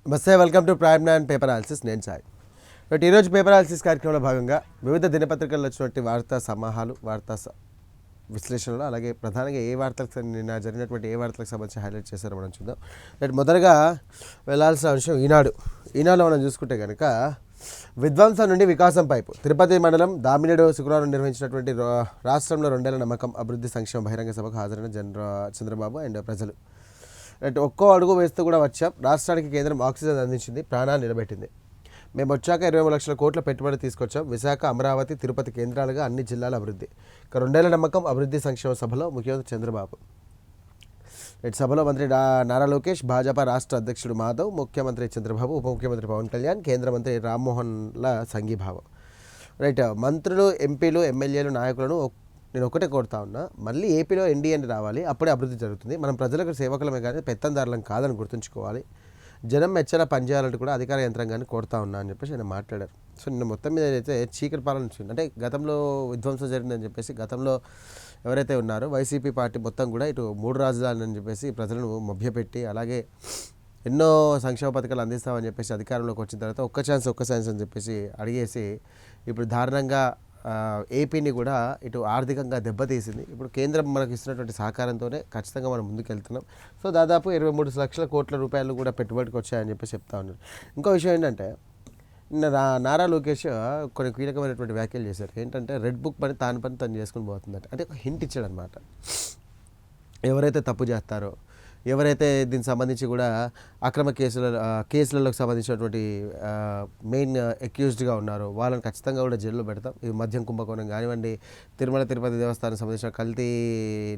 నమస్తే, welcome to prime nine paper analysis. నేను Sai. But ఈరోజు పేపర్ అనాలిసిస్ కార్యక్రమంలో భాగంగా వివిధ దినపత్రికల్లో వచ్చినటువంటి వార్తా సమాహాలు, విశ్లేషణలు, అలాగే ప్రధానంగా ఏ వార్తలకు నిన్న జరిగినటువంటి ఏ వార్తలకు సంబంధించి హైలైట్ చేశారో మనం చూద్దాం. బట్ మొదటగా వెళ్ళాల్సిన అంశం ఈనాడులో మనం చూసుకుంటే కనుక విధ్వంసం నుండి వికాసం పైపు తిరుపతి మండలం దామినేడు శుక్రవారం నిర్వహించినటువంటి రాష్ట్రంలో 2 ఏళ్ల నమ్మకం అభివృద్ధి సంక్షేమ బహిరంగ సభకు హాజరైన చంద్రబాబు అండ్ ప్రజలు. ఒక్కో అడుగు వేస్తూ కూడా వచ్చాం. రాష్ట్రానికి కేంద్రం ఆక్సిజన్ అందించింది, ప్రాణాలు నిలబెట్టింది. మేము వచ్చాక 23 లక్షల కోట్ల పెట్టుబడి తీసుకొచ్చాం. విశాఖ, అమరావతి, తిరుపతి కేంద్రాలుగా అన్ని జిల్లాల అభివృద్ధి. 2 ఏళ్ల నమ్మకం అభివృద్ధి సంక్షేమ సభలో ముఖ్యమంత్రి చంద్రబాబు. సభలో మంత్రి నారా లోకేష్, భాజపా రాష్ట్ర అధ్యక్షుడు మాధవ్, ముఖ్యమంత్రి చంద్రబాబు, ఉప ముఖ్యమంత్రి పవన్ కళ్యాణ్, కేంద్ర మంత్రి రామ్మోహన్ల సంఘీభావం. మంత్రులు, ఎంపీలు, ఎమ్మెల్యేలు, నాయకులను నేను ఒకటే కోరుతా ఉన్నా, మళ్ళీ ఏపీలో ఎన్డీఏని రావాలి, అప్పుడే అభివృద్ధి జరుగుతుంది. మనం ప్రజలకు సేవకులమే కానీ పెత్తందారులం కాదని గుర్తుంచుకోవాలి. జనం మెచ్చలా పనిచేయాలంటూ కూడా అధికార యంత్రాంగాన్ని కోరుతా ఉన్నా అని చెప్పేసి ఆయన మాట్లాడారు. సో నిన్న మొత్తం మీద అయితే చీకటి పాలన అంటే గతంలో విధ్వంసం జరిగిందని చెప్పేసి గతంలో ఎవరైతే ఉన్నారో వైసీపీ పార్టీ మొత్తం కూడా ఇటు 3 రాజధానులు అని చెప్పేసి ప్రజలను మభ్యపెట్టి, అలాగే ఎన్నో సంక్షేమ పథకాలు అందిస్తామని చెప్పేసి అధికారంలోకి వచ్చిన తర్వాత ఒక్క ఛాన్స్ అని చెప్పేసి అడిగేసి ఇప్పుడు దారుణంగా ఏపీని కూడా ఇటు ఆర్థికంగా దెబ్బతీసింది. ఇప్పుడు కేంద్రం మనకు ఇస్తున్నటువంటి సహకారంతోనే ఖచ్చితంగా మనం ముందుకెళ్తున్నాం. సో దాదాపు 23 లక్షల కోట్ల రూపాయలు కూడా పెట్టుబడికి వచ్చాయని చెప్పి చెప్తా ఉన్నారు. ఇంకో విషయం ఏంటంటే నిన్న నారా లోకేష్ కొన్ని కీలకమైనటువంటి వ్యాఖ్యలు చేశారు. ఏంటంటే రెడ్ బుక్ పని తను చేసుకుని పోతుందంటే అంటే ఒక హింట్ ఇచ్చాడు అనమాట. ఎవరైతే తప్పు చేస్తారో, ఎవరైతే దీనికి సంబంధించి కూడా అక్రమ కేసులకు సంబంధించినటువంటి మెయిన్ అక్యూజ్డ్గా ఉన్నారో వాళ్ళని ఖచ్చితంగా కూడా జైల్లో పెడతాం. ఈ మద్యం కుంభకోణం కానివ్వండి, తిరుపతి దేవస్థానం సంబంధించిన కల్తీ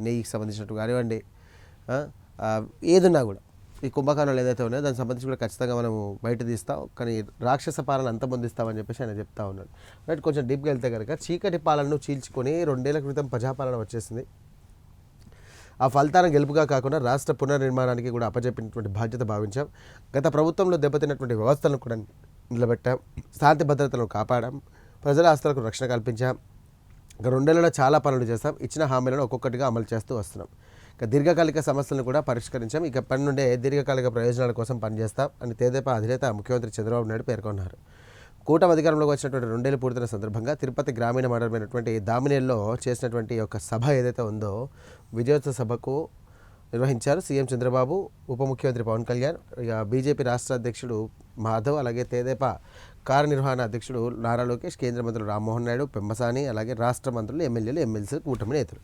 నెయ్యికి సంబంధించినట్టు కానివ్వండి, ఏదున్నా కూడా ఈ కుంభకోణాలు ఏదైతే ఉన్నాయో దానికి సంబంధించి కూడా ఖచ్చితంగా మనము బయట తీస్తాం. కానీ రాక్షస పాలన అంతమొందిస్తామని చెప్పేసి ఆయన చెప్తా ఉన్నాడు. కొంచెం డీప్గా వెళ్తే కనుక చీకటి పాలనను చీల్చుకొని 2 ఏళ్ల క్రితం ప్రజాపాలన వచ్చేసింది. ఆ ఫలితాలను గెలుపుగా కాకుండా రాష్ట్ర పునర్నిర్మాణానికి కూడా అప్పచెప్పినటువంటి బాధ్యత భావించాం. గత ప్రభుత్వంలో దెబ్బతిన్నటువంటి వ్యవస్థలను కూడా నిలబెట్టాం. శాంతి భద్రతలను కాపాడాం. ప్రజల ఆస్తులకు రక్షణ కల్పించాం. 2 ఏళ్లలో చాలా పనులు చేస్తాం. ఇచ్చిన హామీలను ఒక్కొక్కటిగా అమలు చేస్తూ వస్తున్నాం. దీర్ఘకాలిక సమస్యలను కూడా పరిష్కరించాం. ఇక పని నుండే దీర్ఘకాలిక ప్రయోజనాల కోసం పనిచేస్తాం అని తెదేపా అధినేత ముఖ్యమంత్రి చంద్రబాబు నాయుడు పేర్కొన్నారు. కూటమి అధికారంలోకి వచ్చినటువంటి 2 ఏళ్లు పూర్తయిన సందర్భంగా తిరుపతి గ్రామీణ మండలమైనటువంటి దామినేల్లో చేసినటువంటి యొక్క సభ ఏదైతే ఉందో విజయోత్సవ సభకు నిర్వహించారు సీఎం చంద్రబాబు, ఉప ముఖ్యమంత్రి పవన్ కళ్యాణ్, ఇక బీజేపీ రాష్ట్ర అధ్యక్షుడు మాధవ్, అలాగే తెదేపా కార్యనిర్వహణ అధ్యక్షుడు నారా లోకేష్, కేంద్ర మంత్రులు రామ్మోహన్ నాయుడు, పెమ్మసాని, అలాగే రాష్ట్ర మంత్రులు, ఎమ్మెల్యేలు, ఎమ్మెల్సీలు, కూటమి నేతలు.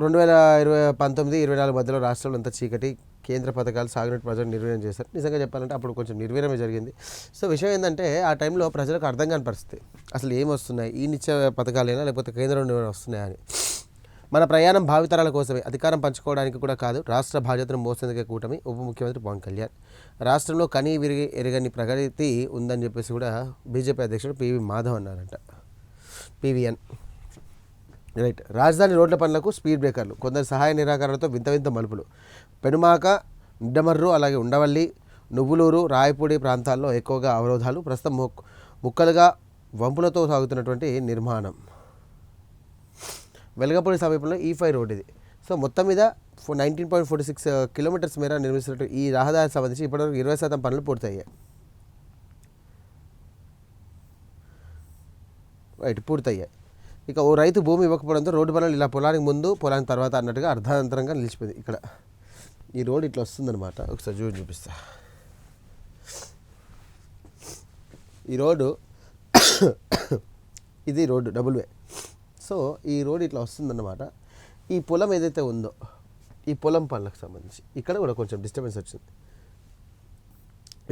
2019-24 మధ్యలో రాష్ట్రంలో అంతా చీకటి, కేంద్ర పథకాలు సాగునీటి ప్రజలు నిర్వీర్యం చేశారు. నిజంగా చెప్పాలంటే అప్పుడు కొంచెం నిర్వీర్యమే జరిగింది. సో విషయం ఏంటంటే ఆ టైంలో ప్రజలకు అర్థం కాని పరిస్థితి, అసలు ఏమి వస్తున్నాయి, ఈ నిత్య పథకాలైనా లేకపోతే కేంద్రం నుండి వస్తున్నాయా అని. మన ప్రయాణం భావితరాల కోసమే, అధికారం పంచుకోవడానికి కూడా కాదు. రాష్ట్ర బాధ్యతను మోసేందుకే కూటమి, ఉప ముఖ్యమంత్రి పవన్ కళ్యాణ్. రాష్ట్రంలో కనీ విరిగి ఎరగని ప్రగతి ఉందని చెప్పేసి కూడా బీజేపీ అధ్యక్షుడు పివి మాధవ్ అన్నారంట. పివిఎన్ రాజధాని రోడ్ల పనులకు స్పీడ్ బ్రేకర్లు, కొందరు సహాయ నిరాకరణతో వింత మలుపులు. పెనుమాక, నిడ్డమర్రు, అలాగే ఉండవల్లి, నువ్వులూరు, రాయపూడి ప్రాంతాల్లో ఎక్కువగా అవరోధాలు. ప్రస్తుతం ముక్కలుగా వంపులతో సాగుతున్నటువంటి నిర్మాణం. వెలగపూడి సమీపంలో E5 రోడ్ ఇది. సో మొత్తం మీద 19.46 కిలోమీటర్స్ మేర నిర్మిస్తున్నట్టు ఈ రహదారికి సంబంధించి ఇప్పటివరకు 20% పనులు పూర్తయ్యాయి. ఇక ఓ రైతు భూమి ఇవ్వకపోవడంతో రోడ్డు పనులు ఇలా పొలానికి ముందు పొలానికి తర్వాత అన్నట్టుగా అర్ధాంతరంగా నిలిచిపోయింది. ఇక్కడ ఈ రోడ్ ఇట్లా వస్తుందన్నమాట. ఒకసారి చూపిస్తా. ఈ రోడ్డు ఇది రోడ్డు డబుల్ వే. సో ఈ రోడ్ ఇట్లా వస్తుందన్నమాట. ఈ పొలం ఏదైతే ఉందో ఈ పొలం పనులకు సంబంధించి ఇక్కడ కూడా కొంచెం డిస్టర్బెన్స్ వచ్చింది.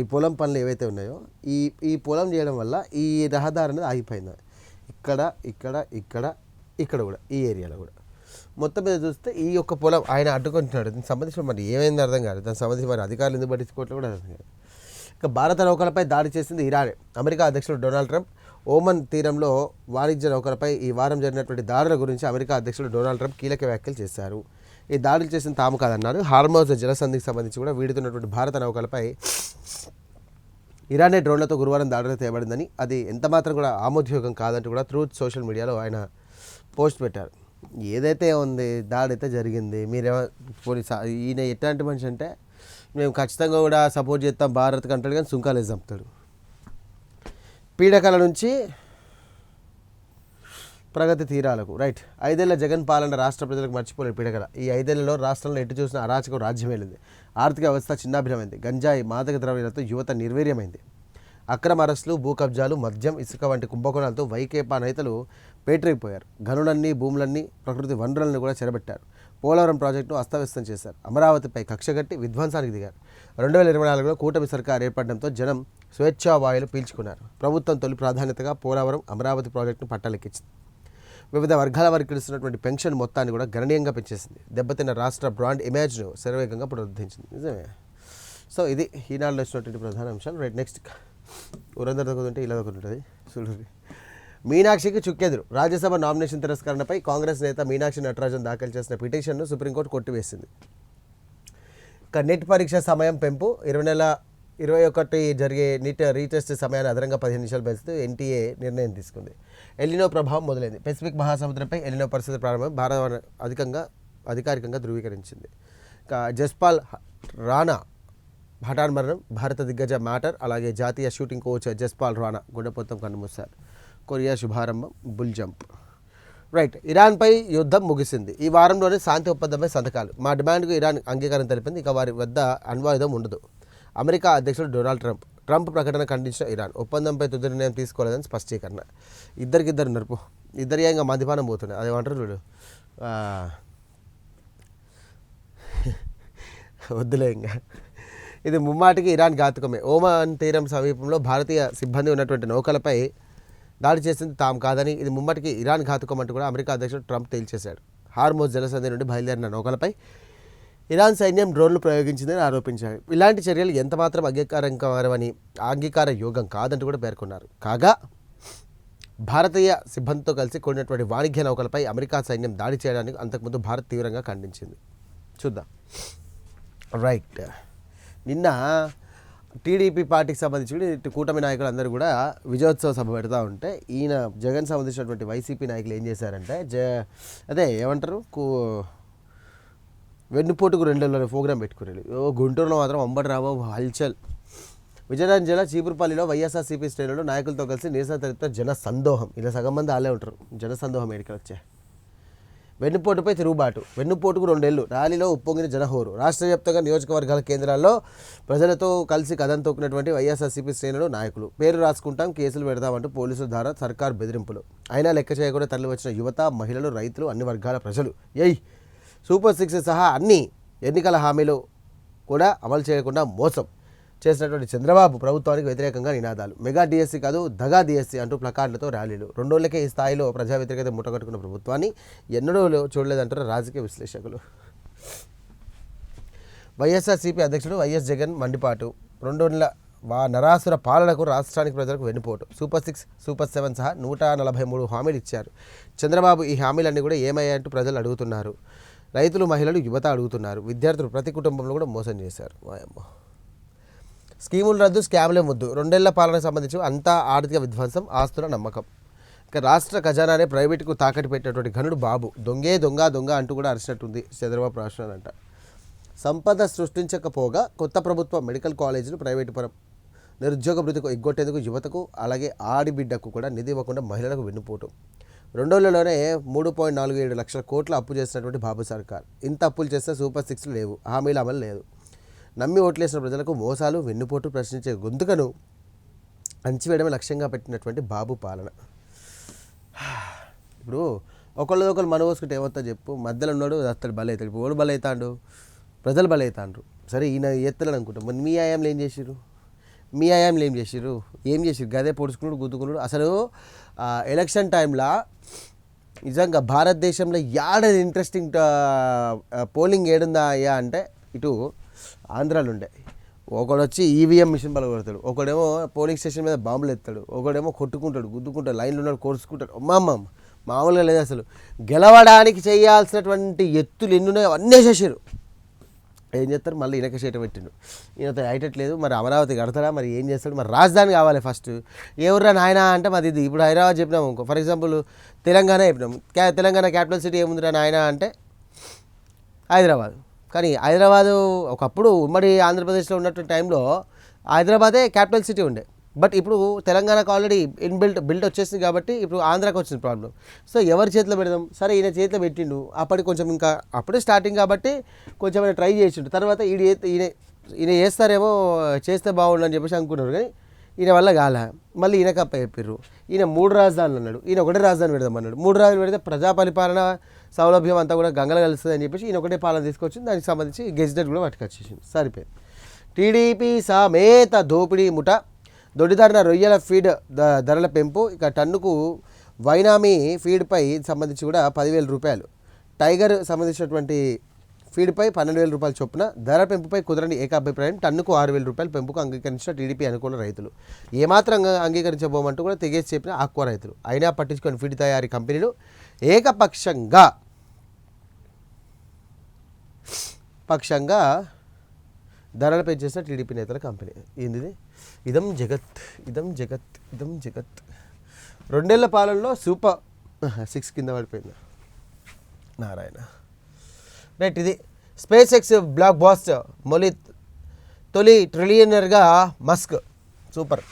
ఈ పొలం పనులు ఏవైతే ఉన్నాయో ఈ పొలం చేయడం వల్ల ఈ రహదారి అనేది ఆగిపోయింది. ఇక్కడ కూడా ఈ ఏరియాలో కూడా మొత్తం మీద చూస్తే ఈ యొక్క పొలం ఆయన అడ్డుకుంటున్నాడు. దీనికి సంబంధించిన మరి ఏమైంది అర్థం కాదు. దానికి సంబంధించి మరి అధికారులు ఎందుకు పట్టించుకోవట్లేదు కూడా అర్థం కాదు. ఇక భారత నౌకలపై దాడి చేసింది ఇరానే. అమెరికా అధ్యక్షుడు డొనాల్డ్ ట్రంప్ ఓమన్ తీరంలో వాణిజ్య నౌకలపై ఈ వారం జరిగినటువంటి దాడుల గురించి అమెరికా అధ్యక్షుడు డొనాల్డ్ ట్రంప్ కీలక వ్యాఖ్యలు చేశారు. ఈ దాడులు చేసిన తాము కాదన్నారు. హార్మోజ్ జలసంధికి సంబంధించి కూడా వీడుతున్నటువంటి భారత నౌకలపై ఇరానే డ్రోన్లతో గురువారం దాడులు తేబడిందని, అది ఎంతమాత్రం కూడా ఆమోదయోగం కాదంటూ కూడా ట్రూత్ సోషల్ మీడియాలో ఆయన పోస్ట్ పెట్టారు. ఏదైతే ఉంది దాడి అయితే జరిగింది. మీరేమో ఈయన ఎట్లాంటి మనిషి అంటే మేము ఖచ్చితంగా కూడా సపోర్ట్ చేస్తాం భారత్కి అంటాడు, కానీ సుంకాలు చంపుతాడు. పీడకల నుంచి ప్రగతి తీరాలకు. రైట్. 5 ఏళ్ల జగన్ పాలన రాష్ట్ర ప్రజలకు మర్చిపోలేదు పీడకల. ఈ 5 ఏళ్లలో రాష్ట్రంలో ఎటు చూసిన అరాచకం రాజ్యమేలింది. ఆర్థిక వ్యవస్థ చిన్నాభిన్నమైంది. గంజాయి, మాదక ద్రవ్యాలతో యువత నిర్వీర్యమైంది. అక్రమ అరెస్టులు, భూ కబ్జాలు, మద్యం, ఇసుక వంటి కుంభకోణాలతో వైకేపా నేతలు పేటరైపోయారు. గనులన్నీ, భూములన్నీ, ప్రకృతి వనరులను కూడా చెరబెట్టారు. పోలవరం ప్రాజెక్టును అస్తవ్యస్తం చేశారు. అమరావతిపై కక్షగట్టి విధ్వంసానికి దిగారు. 2024లో కూటమి సర్కార్ ఏర్పడడంతో జనం స్వేచ్ఛావాయులు పీల్చుకున్నారు. ప్రభుత్వం తొలి ప్రాధాన్యతగా పోలవరం, అమరావతి ప్రాజెక్టును పట్టాలెక్కించింది. వివిధ వర్గాల వారికి ఇస్తున్నటువంటి పెన్షన్ మొత్తాన్ని కూడా గణనీయంగా పెంచేసింది. దెబ్బతిన్న రాష్ట్ర బ్రాండ్ ఇమేజ్ను శరవేగంగా పునరుద్ధరించింది. నిజమే. సో ఇది ఈనాడులో వచ్చినటువంటి ప్రధాన అంశాలు. రైట్. నెక్స్ట్ ఊరందరి దగ్గర ఇలా ఒకటి ఉంటుంది చూడండి. మీనాక్షికి చుక్కెదురు. రాజ్యసభ నామినేషన్ తిరస్కరణపై కాంగ్రెస్ నేత మీనాక్షి నటరాజన్ దాఖలు చేసిన పిటిషన్ను సుప్రీంకోర్టు కొట్టివేసింది. ఇక నెట్ పరీక్ష సమయం పెంపు 2021 జరిగే నీట్ రీటెస్ట్ సమయాన్ని అదనంగా 15 నిమిషాలు పెంచుతూ ఎన్టీఏ నిర్ణయం తీసుకుంది. ఎల్నినో ప్రభావం మొదలైంది. పెసిఫిక్ మహాసముద్రంపై ఎల్నినో పరిస్థితి ప్రారంభం భారత అధికారికంగా ధృవీకరించింది. ఇక జస్పాల్ రాణా హఠాన్ మరణం. భారత దిగ్గజ మ్యాటర్. అలాగే జాతీయ షూటింగ్ కోచ్ జస్పాల్ రాణా గుండెపోతం కన్నుమూశారు. కొరియా శుభారంభం, బుల్ జంప్. రైట్. ఇరాన్పై యుద్ధం ముగిసింది. ఈ వారంలోనే శాంతి ఒప్పందంపై సంతకాలు. మా డిమాండ్కు ఇరాన్ అంగీకారం తెలిపింది. ఇక వారి వద్ద అణ్వాయుధం ఉండదు. అమెరికా అధ్యక్షుడు డొనాల్డ్ ట్రంప్ ప్రకటన ఖండించిన ఇరాన్ ఒప్పందంపై తుది నిర్ణయం తీసుకోలేదని స్పష్టీకరణ. ఇద్దరికిద్దరు నరుపు. ఇద్దరు ఇంకా మద్యపానం పోతున్నాయి. అదేమంటారు చూడు, వద్దులే ఇంకా. ఇది ముమ్మాటికి ఇరాన్ ఘాతుకమే. ఓమాన్ తీరం సమీపంలో భారతీయ సిబ్బంది ఉన్నటువంటి నౌకలపై దాడి చేసింది తాము కాదని, ఇది ముమ్మటికి ఇరాన్ ఘాతుకం అంటూ కూడా అమెరికా అధ్యక్షుడు ట్రంప్ తేల్చేశాడు. హార్మోజ్ జలసంధి నుండి బయలుదేరిన నౌకలపై ఇరాన్ సైన్యం డ్రోన్లు ప్రయోగించిందని ఆరోపించారు. ఇలాంటి చర్యలు ఎంతమాత్రం అంగీకార యోగం కాదంటూ కూడా పేర్కొన్నారు. కాగా భారతీయ సిబ్బందితో కలిసి కూడినటువంటి వాణిజ్య నౌకలపై అమెరికా సైన్యం దాడి చేయడానికి అంతకుముందు భారత్ తీవ్రంగా ఖండించింది. చూద్దాం. రైట్. నిన్న టీడీపీ పార్టీకి సంబంధించి కూటమి నాయకులు అందరూ కూడా విజయోత్సవ సభ పెడతా ఉంటే ఈయన జగన్ సంబంధించినటువంటి వైసీపీ నాయకులు ఏం చేశారంటే అదే ఏమంటారు వెన్నుపోటుకు 2 నెలల ప్రోగ్రాం పెట్టుకునేది. గుంటూరులో మాత్రం అంబటి రాబాబు హల్చల్. విజయనగరం జిల్లా చీపురుపల్లిలో వైఎస్ఆర్సీపీ శ్రేణులు నాయకులతో కలిసి నిరసన తెలిపితే జన సందోహం. ఇలా సగం మంది ఆలే ఉంటారు. జన సందోహం ఎడికి వచ్చాయి. వెన్నుపోటుపై తిరుగుబాటు. వెన్నుపోటుకు 2 ఏళ్లు. ర్యాలీలో ఉప్పొంగిన జనహోరు. రాష్ట్ర వ్యాప్తంగా నియోజకవర్గాల కేంద్రాల్లో ప్రజలతో కలిసి కథం తొక్కినటువంటి వైఎస్ఆర్సీపీ శ్రేణులు నాయకులు. పేరు రాసుకుంటాం, కేసులు పెడతామంటూ పోలీసుల ద్వారా సర్కార్ బెదిరింపులు. అయినా లెక్క చేయకుండా తరలి వచ్చిన యువత, మహిళలు, రైతులు, అన్ని వర్గాల ప్రజలు. సూపర్ 6 సహా అన్ని ఎన్నికల హామీలు కూడా అమలు చేయకుండా మోసం చేసినటువంటి చంద్రబాబు ప్రభుత్వానికి వ్యతిరేకంగా నినాదాలు. మెగా డిఎస్సీ కాదు, దగా డిఎస్సీ అంటూ ప్లకార్డులతో ర్యాలీలు. 2 రోజులకే ఈ స్థాయిలో ప్రజా వ్యతిరేకత ముట్టగట్టుకున్న ప్రభుత్వాన్ని ఎన్నడూ చూడలేదంటారు రాజకీయ విశ్లేషకులు. వైఎస్ఆర్సీపీ అధ్యక్షుడు వైఎస్ జగన్ మండిపాటు. 2 నెలల నరాసుర పాలనకు రాష్ట్రానికి ప్రజలకు వెన్నుపోటు. సూపర్ 6, సూపర్ 7 సహా 143 హామీలు ఇచ్చారు చంద్రబాబు. ఈ హామీలన్నీ కూడా ఏమయ్యాయంటూ ప్రజలు అడుగుతున్నారు. రైతులు, మహిళలు, యువత అడుగుతున్నారు. విద్యార్థులు ప్రతి కుటుంబంలో కూడా మోసం చేశారు. స్కీములు రద్దు, స్కామ్లే ముద్దు. 2 ఏళ్ల పాలనకు సంబంధించి అంతా ఆర్థిక విధ్వంసం, ఆస్తుల నమ్మకం. ఇక రాష్ట్ర ఖజానానే ప్రైవేటుకు తాకట్టు పెట్టినటువంటి ఘనుడు బాబు. దొంగ అంటూ కూడా అరిచినట్టుంది చంద్రబాబు రాష్ట్రాలంట. సంపద సృష్టించకపోగా కొత్త ప్రభుత్వ మెడికల్ కాలేజీలు ప్రైవేటు పరం. నిరుద్యోగ భృతికి ఎగ్గొట్టేందుకు యువతకు, అలాగే ఆడిబిడ్డకు కూడా నిధి ఇవ్వకుండా మహిళలకు వెన్నుపోటు. 2 రోజుల్లోనే 3.47 లక్షల కోట్ల అప్పు చేసినటువంటి బాబు సర్కార్. ఇంత అప్పులు చేస్తే సూపర్ 6 లేవు, హామీల అమలు లేదు. నమ్మి ఓట్లేసిన ప్రజలకు మోసాలు, వెన్నుపోటు, ప్రశ్నించే గొంతుకను అంచివేయడమే లక్ష్యంగా పెట్టినటువంటి బాబు పాలన. ఇప్పుడు ఒకళ్ళు మనవోసుకుంటే ఏమవుతా చెప్పు. మధ్యలో ఉన్నాడు అతడు బలవుతాడు. ఇప్పుడు ఓడు బలవుతాడు, ప్రజలు బలవుతాండ్రు. సరే ఈయన ఎత్తలేని అనుకుంటాం. మరి మీ ఆయాంలో ఏం చేసిర్రు? ఏం చేసిర్రు? గదే పొడుచుకున్నాడు, గుద్దుకున్నాడు. అసలు ఎలక్షన్ టైంలో నిజంగా భారతదేశంలో ఇంట్రెస్టింగ్ పోలింగ్ ఏడుందా అయ్యా అంటే ఇటు ఆంధ్రాలో ఉండే. ఒకడు వచ్చి ఈవీఎం మిషన్ పలగొడతాడు, ఒకడేమో పోలింగ్ స్టేషన్ మీద బాంబులు ఎత్తాడు, ఒకడేమో కొట్టుకుంటాడు, గుద్దుకుంటాడు, లైన్లో ఉన్నాడు, కోర్చుకుంటాడు. మామూలుగా లేదు అసలు. గెలవడానికి చేయాల్సినటువంటి ఎత్తులు ఎన్నున్నాయో అవన్నీ చేసారు. ఏం చేస్తారు? మళ్ళీ ఈయనక చేట పెట్టిండు. ఈయనతో అయ్యేటట్లేదు. మరి అమరావతి కడతాడా? మరి ఏం చేస్తాడు? మరి రాజధాని కావాలి ఫస్ట్. ఎవరురా నాయన అంటే మాది ఇది. ఇప్పుడు హైదరాబాద్ చెప్పినాము ఇంకో, ఫర్ ఎగ్జాంపుల్ తెలంగాణ చెప్పినాము. తెలంగాణ క్యాపిటల్ సిటీ ఏముందిరా నాయన అంటే హైదరాబాద్. కానీ హైదరాబాదు ఒకప్పుడు ఉమ్మడి ఆంధ్రప్రదేశ్లో ఉన్నటువంటి టైంలో హైదరాబాదే క్యాపిటల్ సిటీ ఉండే. బట్ ఇప్పుడు తెలంగాణకు ఆల్రెడీ బిల్డ్ వచ్చేసింది కాబట్టి ఇప్పుడు ఆంధ్రాకి వచ్చింది ప్రాబ్లం. సో ఎవరి చేతిలో పెడదాం, సరే ఈయన చేతిలో పెట్టిండు, అప్పటికి కొంచెం ఇంకా అప్పుడే స్టార్టింగ్ కాబట్టి కొంచెం ట్రై చేసిండు. తర్వాత ఈయన చేస్తారేమో, చేస్తే బాగుండు అని చెప్పేసి అనుకున్నారు. కానీ ఈయన వల్ల కాలే, మళ్ళీ ఈయన కప్ప చెప్పారు. ఈయన 3 రాజధానులు అన్నాడు, ఈయన ఒకటే రాజధాని పెడదామన్నాడు. 3 రాజధానులు పెడితే ప్రజా పరిపాలన సౌలభ్యం అంతా కూడా గంగలు కలుస్తుంది అని చెప్పేసి ఈయన ఒకటే పాలన తీసుకొచ్చింది. దానికి సంబంధించి గెజిటెడ్ కూడా పట్టుకొచ్చేసింది. సరిపోయింది. టీడీపీ సమేత దోపిడీ ముఠ దొడ్డిదారిన రొయ్యల ఫీడ్ ధరల పెంపు. ఇక టన్నుకు వైనామీ ఫీడ్పై సంబంధించి కూడా 10,000 రూపాయలు, టైగర్ సంబంధించినటువంటి ఫీడ్పై 12,000 రూపాయల చొప్పున ధర పెంపుపై కుదరని ఏకాభిప్రాయం. టన్నుకు 6,000 రూపాయల పెంపుకు అంగీకరించిన టీడీపీ అనుకూల రైతులు. ఏమాత్రం అంగీకరించబోమంటూ కూడా తెగేసి చెప్పిన ఆక్వా రైతులు. అయినా పట్టించుకొని ఫీడ్ తయారీ కంపెనీలు ఏకపక్షంగా ధరలు పెంచేసిన టీడీపీ నేతల కంపెనీ. ఏంది ఇదం జగత్ 2 ఏళ్ల పాలనలో సూపర్ 6 కింద పడిపోయింది నారాయణ. రైట్, ఇది స్పేస్ ఎక్స్ బ్లాక్ బాస్టర్ తొలి ట్రిలియనర్గా మస్క్. సూపర్.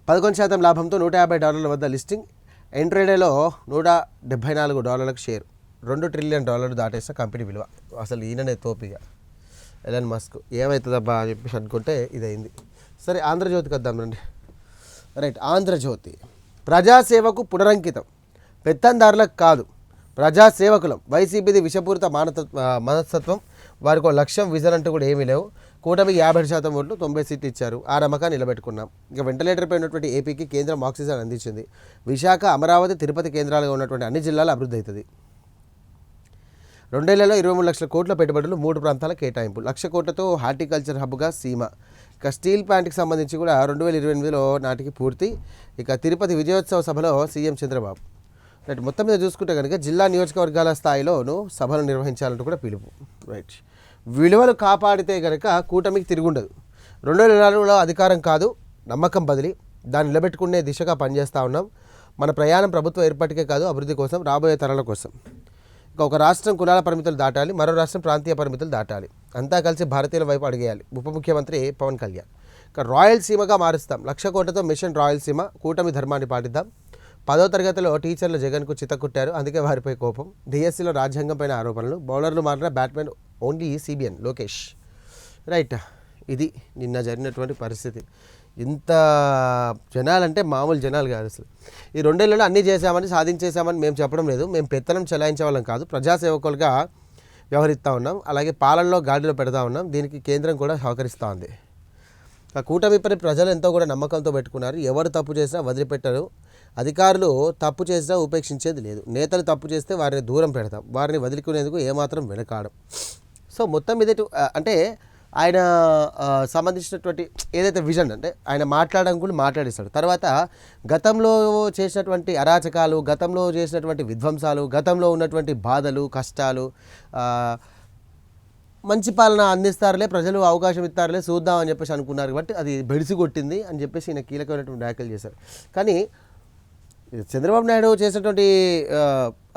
11% లాభంతో $150 వద్ద లిస్టింగ్. ఎంట్రీడేలో $174 షేర్. $2 ట్రిలియన్ దాటేసిన కంపెనీ విలువ. అసలు ఈయననే తోపిగా ఎలాన్ మస్క్. ఏమవుతుందబ్బా అని చెప్పేసి అనుకుంటే ఇదైంది. సరే, ఆంధ్రజ్యోతికి వద్దాం రండి. రైట్, ఆంధ్రజ్యోతి. ప్రజాసేవకు పునరంకితం, పెత్తందారులకు కాదు, ప్రజాసేవకులం. వైసీపీది విషపూరిత మనస్తత్వం. వారికి ఒక లక్ష్యం, విజన్ అంటూ కూడా ఏమీ లేవు. కూటమికి 57% ఓట్లు, 90 సీట్లు ఇచ్చారు. ఆ నమ్మకాన్ని నిలబెట్టుకున్నాం. ఇక వెంటిలేటర్పై ఉన్నటువంటి ఏపీకి కేంద్రం ఆక్సిజన్ అందించింది. విశాఖ, అమరావతి, తిరుపతి కేంద్రాలుగా ఉన్నటువంటి అన్ని జిల్లాలు అభివృద్ధి అవుతుంది. 2 ఏళ్లలో 23 లక్షల కోట్ల పెట్టుబడులు, 3 ప్రాంతాల కేటాయింపు. 1,00,000 కోట్లతో హార్టికల్చర్ హబ్గా సీమ. ఇక స్టీల్ ప్లాంట్కి సంబంధించి కూడా 2028లో నాటికి పూర్తి. ఇక తిరుపతి విజయోత్సవ సభలో సీఎం చంద్రబాబు. రైట్, మొత్తం మీద చూసుకుంటే కనుక జిల్లా నియోజకవర్గాల స్థాయిలోనూ సభలు నిర్వహించాలంటూ కూడా పిలుపు. రైట్, విలువలు కాపాడితే కనుక కూటమికి తిరుగుండదు. 2024లో అధికారం కాదు, నమ్మకం బదిలీ. దాన్ని నిలబెట్టుకునే దిశగా పనిచేస్తూ ఉన్నాం. మన ప్రయాణం ప్రభుత్వ ఏర్పాటుకే కాదు, అభివృద్ధి కోసం, రాబోయే తరాల కోసం. ఒక రాష్ట్రం కులాల పరిమితులు దాటాలి, మరో రాష్ట్రం ప్రాంతీయ పరిమితులు దాటాలి. అంతా కలిసి భారతీయుల వైపు అడిగేయాలి. ఉప ముఖ్యమంత్రి పవన్ కళ్యాణ్. ఇక రాయలసీమగా మారుస్తాం, 1,00,000 కోట్లతో మిషన్ రాయలసీమ. కూటమి ధర్మాన్ని పాటిద్దాం. 10వ తరగతిలో టీచర్లు జగన్కు చితకుట్టారు, అందుకే వారిపై కోపం. డిఎస్సీలో రాజ్యాంగం పైన ఆరోపణలు. బౌలర్లు మారిన batsmen only CBN Lokesh. Right, ఇది నిన్న జరిగినటువంటి పరిస్థితి. ఇంత జనాలంటే మామూలు జనాలు కాదు అసలు. ఈ 2 ఏళ్లలో అన్నీ చేశామని, సాధించేశామని మేము చెప్పడం లేదు. మేము పెత్తనం చెలాయించే వాళ్ళం కాదు, ప్రజాసేవకులుగా వ్యవహరిస్తూ ఉన్నాం. అలాగే పాలనలో గాడిలో పెడతా ఉన్నాం. దీనికి కేంద్రం కూడా సహకరిస్తూ ఉంది. ఆ కూటమిపై ప్రజలు ఎంతో కూడా నమ్మకంతో పెట్టుకున్నారు. ఎవరు తప్పు చేసినా వదిలిపెట్టరు. అధికారులు తప్పు చేసినా ఉపేక్షించేది లేదు. నేతలు తప్పు చేస్తే వారిని దూరం పెడతాం, వారిని వదిలికునేందుకు ఏమాత్రం వెనకాడం. సో మొత్తం మీద అంటే ఆయన సంబంధించినటువంటి ఏదైతే విజన్, అంటే ఆయన మాట్లాడడం కూడా మాట్లాడిస్తాడు. తర్వాత గతంలో చేసినటువంటి అరాచకాలు, గతంలో చేసినటువంటి విధ్వంసాలు, గతంలో ఉన్నటువంటి బాధలు, కష్టాలు, మంచి పాలన అందిస్తారులే, ప్రజలు అవకాశం ఇస్తారులే, చూద్దాం అని చెప్పేసి అనుకున్నారు. కాబట్టి అది బెడిసి కొట్టింది అని చెప్పేసి ఈయన కీలకమైనటువంటి వ్యాఖ్యలు చేశారు. కానీ చంద్రబాబు నాయుడు చేసినటువంటి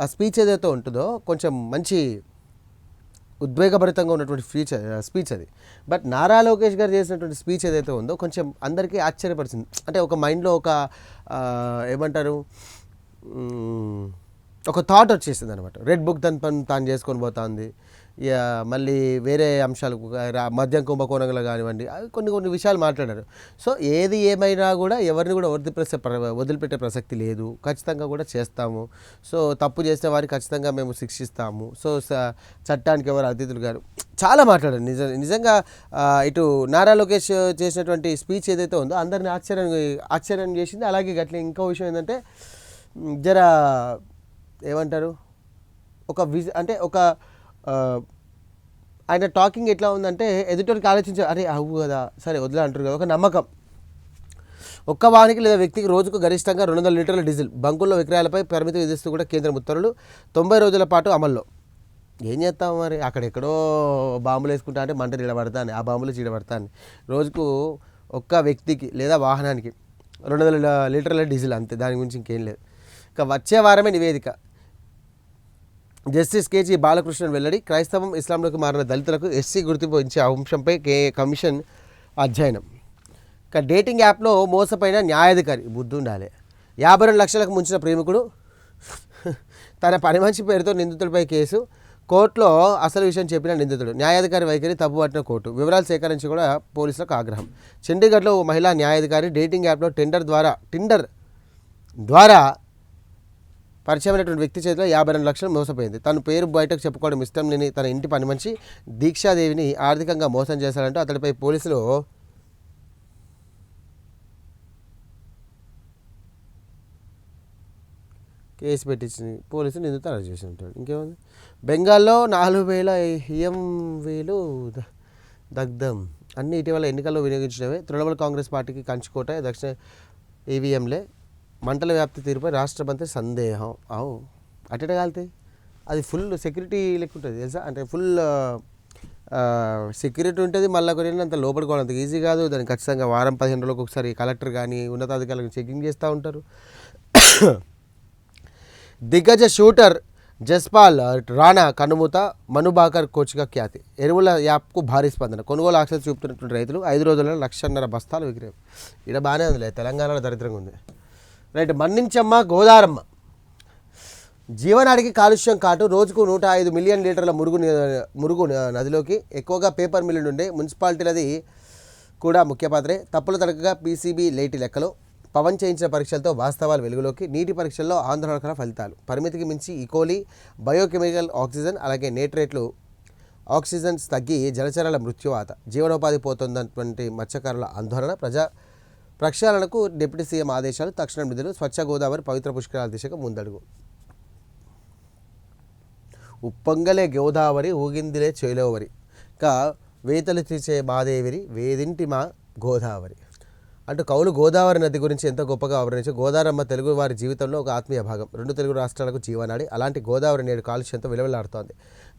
ఆ స్పీచ్ ఏదైతే ఉంటుందో కొంచెం మంచి ఉద్వేగభరితంగా ఉన్నటువంటి స్పీచ్ అది. బట్ నారా లోకేష్ గారు చేసినటువంటి స్పీచ్ ఏదైతే ఉందో కొంచెం అందరికీ ఆశ్చర్యపరిచింది. అంటే ఒక మైండ్లో ఒక ఏమంటారు, ఒక థాట్ వచ్చేసింది అనమాట. రెడ్ బుక్ దాని పని తాను చేసుకొని పోతుంది. మళ్ళీ వేరే అంశాలు, మద్యం కుంభకోణంలో కానివ్వండి, కొన్ని విషయాలు మాట్లాడారు. సో ఏది ఏమైనా కూడా ఎవరిని కూడా వదిలిపెట్టే ప్రసక్తి లేదు, ఖచ్చితంగా కూడా చేస్తాము. సో తప్పు చేసే వారికి ఖచ్చితంగా మేము శిక్షిస్తాము. సో చట్టానికి ఎవరు అతిథులు గారు చాలా మాట్లాడారు. నిజంగా ఇటు నారా లోకేష్ చేసినటువంటి స్పీచ్ ఏదైతే ఉందో అందరిని ఆశ్చర్యం చేసింది. అలాగే గట్ల ఇంకో విషయం ఏంటంటే జర ఏమంటారు, అంటే ఒక ఆయన టాకింగ్ ఎట్లా ఉందంటే ఎదుటికి ఆలోచించారు, అరే అవు కదా సరే వదిలే అంటారు కదా, ఒక నమ్మకం. ఒక్క వాహనానికి లేదా వ్యక్తికి రోజుకు గరిష్టంగా 200 లీటర్ల డీజిల్ బంకుల్లో విక్రయాలపై పరిమితి విధిస్తూ కూడా కేంద్రం ఉత్తర్వులు 90 రోజుల పాటు అమల్లో. ఏం చేస్తాం మరి, అక్కడెక్కడో బాంబులు వేసుకుంటా అంటే మంట చీడబడతాను, ఆ బాంబులు చీడబడతాను. రోజుకు ఒక్క వ్యక్తికి లేదా వాహనానికి 200 లీటర్ల డీజిల్ అంతే, దాని గురించి ఇంకేం లేదు. ఇక వచ్చే వారమే నివేదిక. జస్టిస్ కేజీ బాలకృష్ణన్ వెల్లడి. క్రైస్తవం ఇస్లాంలోకి మారిన దళితులకు ఎస్సీ గుర్తింపు ఇచ్చే అంశంపై కమిషన్ అధ్యయనం. ఇక డేటింగ్ యాప్లో మోసపోయిన న్యాయాధికారి బుద్ధి ఉండాలి. 52 లక్షలకు ముంచిన ప్రేమికుడు తన పని మనిషి పేరుతో నిందితుడిపై కేసు. కోర్టులో అసలు విషయం చెప్పిన నిందితుడు. న్యాయాధికారి వైఖరి తప్పుపట్టిన కోర్టు. వివరాలు సేకరించి కూడా పోలీసులకు ఆగ్రహం. చండీగఢ్లో ఓ మహిళా న్యాయాధికారి డేటింగ్ యాప్లో టిండర్ ద్వారా పరిచయమైనటువంటి వ్యక్తి చేతిలో 52 లక్షలు మోసపోయింది. తన పేరు బయటకు చెప్పుకోవడం ఇష్టం లేని తన ఇంటి పని మనిషి దీక్షాదేవిని ఆర్థికంగా మోసం చేశాడంటూ అతడిపై పోలీసులు కేసు పెట్టించింది. పోలీసులు నిందితులు అరెస్ట్ చేసి ఉంటాడు. ఇంకేముంది? బెంగాల్లో 4000 ఈఎంవీలు దగ్ధం. అన్ని ఇటీవల ఎన్నికల్లో వినియోగించినవే. తృణమూల్ కాంగ్రెస్ పార్టీకి కంచుకోట దక్షిణ ఈవీఎంలే. మంటల వ్యాప్తి తీరుపై రాష్ట్ర మంత్రి సందేహం. అటెట కాలుతాయి. అది ఫుల్ సెక్యూరిటీ లెక్క ఉంటుంది తెలుసా. అంటే ఫుల్ సెక్యూరిటీ ఉంటుంది. మళ్ళీ కొన్ని అంత లోపలికోవడం అంత ఈజీ కాదు. దానికి ఖచ్చితంగా వారం 15 రోజులకు ఒకసారి కలెక్టర్ కానీ ఉన్నతాధికారులు చెకింగ్ చేస్తూ ఉంటారు. దిగ్గజ షూటర్ జస్పాల్ రాణా కనుమూత, మనుబాకర్ కోచ్గా ఖ్యాతి. ఎరువుల యాప్కు భారీ స్పందన. కొనుగోలు ఆశలు చూపుతున్నటువంటి రైతులు 5 రోజుల్లో 1.5 బస్తాలు విక్రయం. ఇక్కడ బాగానే ఉందిలే, తెలంగాణలో దరిద్రంగా ఉంది. రైట్. మన్నించమ్మ గోదారమ్మ. జీవనాడికి కాలుష్యం కాటు. రోజుకు 105 మిలియన్ లీటర్ల మురుగు నదిలోకి. ఎక్కువగా పేపర్ మిల్లు ఉండే మున్సిపాలిటీలది కూడా ముఖ్య పాత్రే. తప్పులు తడకగా పీసీబీ లేటి లెక్కలు. పవన్ చేయించిన పరీక్షలతో వాస్తవాలు వెలుగులోకి. నీటి పరీక్షల్లో ఆందోళనకర ఫలితాలు. పరిమితికి మించి ఈకోలీ, బయోకెమికల్ ఆక్సిజన్ అలాగే నేట్రేట్లు ఆక్సిజన్స్ తగ్గి జలచరాల మృత్యువాత. జీవనోపాధి పోతున్నటువంటి మత్స్యకారుల ఆందోళన. ప్రక్షాళనకు డిప్యూటీ సీఎం ఆదేశాలు. తక్షణం నిధులు. స్వచ్ఛ గోదావరి పవిత్ర పుష్కరాల దిశగా ముందడుగు. ఉప్పొంగలే గోదావరి ఊగిందిలే చేలోవరి. ఇంకా వేతలు తీసే మాదేవిరి వేదింటి మా గోదావరి అంటూ కవులు గోదావరి నది గురించి ఎంతో గొప్పగా వివరించారు. గోదావరమ్మ తెలుగు వారి జీవితంలో ఒక ఆత్మీయ భాగం. 2 తెలుగు రాష్ట్రాలకు జీవనాడి. అలాంటి గోదావరి నేడు కాలుష్యంతో విలువలాడుతోంది.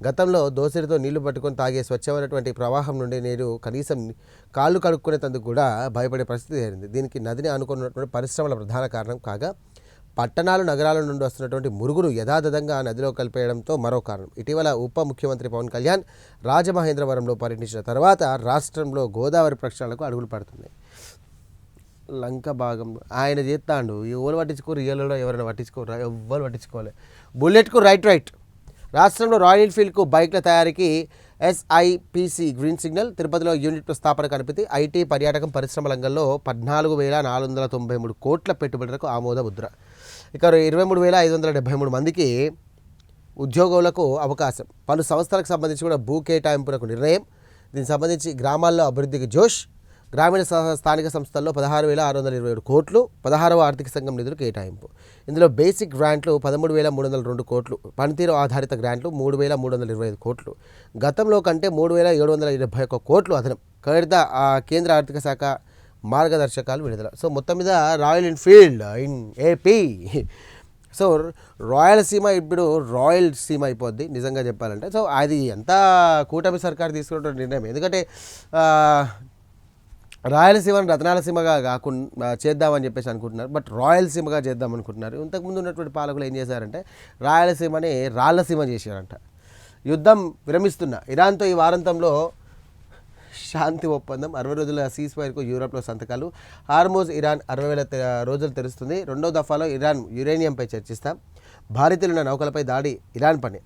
గతంలో దోసిరితో నీళ్లు పట్టుకొని తాగే స్వచ్ఛమైనటువంటి ప్రవాహం నుండి నేడు కనీసం కాళ్ళు కడుక్కునేందుకు కూడా భయపడే పరిస్థితి ఏరింది. దీనికి నదిని అనుకున్నటువంటి పరిశ్రమల ప్రధాన కారణం కాగా, పట్టణాలు నగరాల నుండి వస్తున్నటువంటి మురుగును యథాతథంగా నదిలో కలిపేయడంతో మరో కారణం. ఇటీవల ఉప ముఖ్యమంత్రి పవన్ కళ్యాణ్ రాజమహేంద్రవరంలో పర్యటించిన తర్వాత రాష్ట్రంలో గోదావరి ప్రక్షాళనకు అడుగులు పడుతున్నాయి. లంక భాగంలో ఆయన చేస్తాడు. ఎవరు పట్టించుకోరు. రియల్లో ఎవరైనా పట్టించుకోరు. ఎవ్వరు పట్టించుకోవాలి. బుల్లెట్కు రైట్. రాష్ట్రంలో రాయల్ ఎన్ఫీల్డ్కు బైక్ల తయారీకి ఎస్ఐపిసి గ్రీన్ సిగ్నల్. తిరుపతిలో యూనిట్ స్థాపన కనిపితే. ఐటీ, పర్యాటకం, పరిశ్రమ రంగంలో 14,493 కోట్ల పెట్టుబడులకు ఆమోద ముద్ర. ఇక 23,573 మందికి ఉద్యోగులకు అవకాశం. పలు సంస్థలకు సంబంధించి కూడా భూ కేటాయింపులకు నిర్ణయం. దీనికి సంబంధించి గ్రామాల్లో అభివృద్ధికి జోష్. గ్రామీణ స్థానిక సంస్థల్లో 16,627 కోట్లు. 16వ ఆర్థిక సంఘం నిధులు కేటాయింపు. ఇందులో బేసిక్ గ్రాంట్లు 13,302 కోట్లు. పనితీరు ఆధారిత గ్రాంట్లు 3,325 కోట్లు. గతంలో కంటే 3,721 కోట్లు అదనం. కేంద్ర ఆర్థిక శాఖ మార్గదర్శకాలు విడుదల. సో మొత్తం మీద royal Enfield in AP. So Rayalaseema ఇప్పుడు రాయల్ సీమ అయిపోద్ది నిజంగా చెప్పాలంటే. సో అది ఎంత కూటమి సర్కారు తీసుకున్న నిర్ణయం. ఎందుకంటే రాయలసీమను రత్నాలసీమగా కాకుండా చేద్దామని చెప్పేసి అనుకుంటున్నారు. బట్ రాయలసీమగా చేద్దాం అనుకుంటున్నారు. ఇంతకుముందు ఉన్నటువంటి పాలకులు ఏం చేశారంటే రాయలసీమని రాళ్లసీమ చేశారంట. యుద్ధం విరమిస్తున్న ఇరాన్తో ఈ వారాంతంలో శాంతి ఒప్పందం. 60 రోజుల సీజ్ఫైర్కు యూరోప్లో సంతకాలు. హార్మోజ్ ఇరాన్ 60,000 రోజులు తెరుస్తుంది. 2వ దఫాలో ఇరాన్ యురేనియంపై చర్చిస్తాం. భారతీయులున్న నౌకలపై దాడి ఇరాన్ పని.